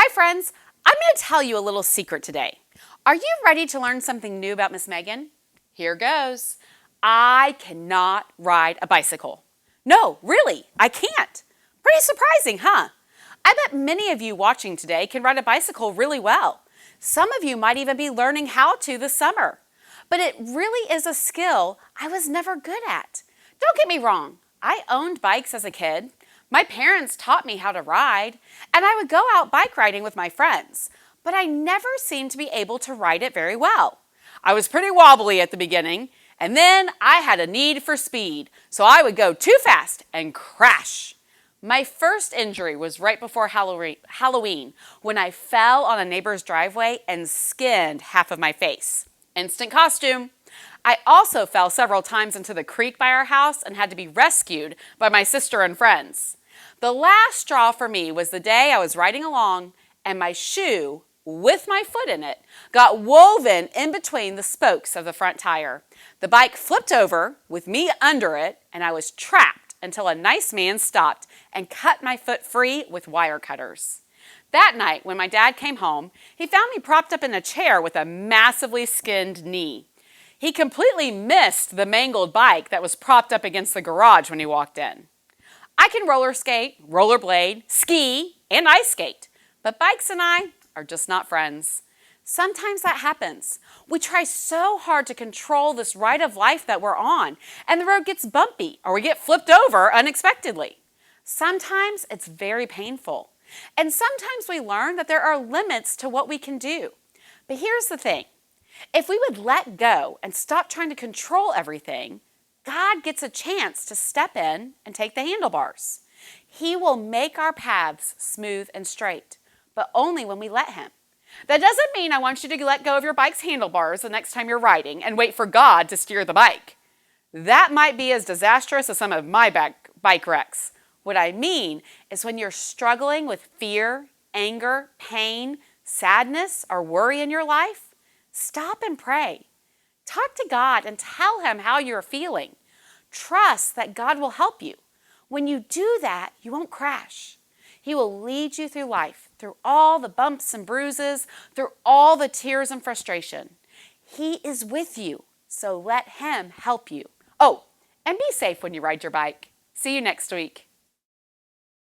Hi friends, I'm going to tell you a little secret today. Are you ready to learn something new about Miss Megan? Here goes. I cannot ride a bicycle. No, really, I can't. Pretty surprising, huh? I bet many of you watching today can ride a bicycle really well. Some of you might even be learning how to this summer. But it really is a skill I was never good at. Don't get me wrong, I owned bikes as a kid. My parents taught me how to ride, and I would go out bike riding with my friends, but I never seemed to be able to ride it very well. I was pretty wobbly at the beginning, and then I had a need for speed, so I would go too fast and crash. My first injury was right before Halloween when I fell on a neighbor's driveway and skinned half of my face. Instant costume. I also fell several times into the creek by our house and had to be rescued by my sister and friends. The last straw for me was the day I was riding along and my shoe, with my foot in it, got woven in between the spokes of the front tire. The bike flipped over with me under it and I was trapped until a nice man stopped and cut my foot free with wire cutters. That night, when my dad came home, he found me propped up in a chair with a massively skinned knee. He completely missed the mangled bike that was propped up against the garage when he walked in. I can roller skate, rollerblade, ski, and ice skate, but bikes and I are just not friends. Sometimes that happens. We try so hard to control this ride of life that we're on, and the road gets bumpy or we get flipped over unexpectedly. Sometimes it's very painful, and sometimes we learn that there are limits to what we can do. But here's the thing. If we would let go and stop trying to control everything, God gets a chance to step in and take the handlebars. He will make our paths smooth and straight, but only when we let Him. That doesn't mean I want you to let go of your bike's handlebars the next time you're riding and wait for God to steer the bike. That might be as disastrous as some of my bike wrecks. What I mean is when you're struggling with fear, anger, pain, sadness, or worry in your life, stop and pray. Talk to God and tell Him how you're feeling. Trust that God will help you. When you do that, you won't crash. He will lead you through life, through all the bumps and bruises, through all the tears and frustration. He is with you, so let Him help you. Oh, and be safe when you ride your bike. See you next week.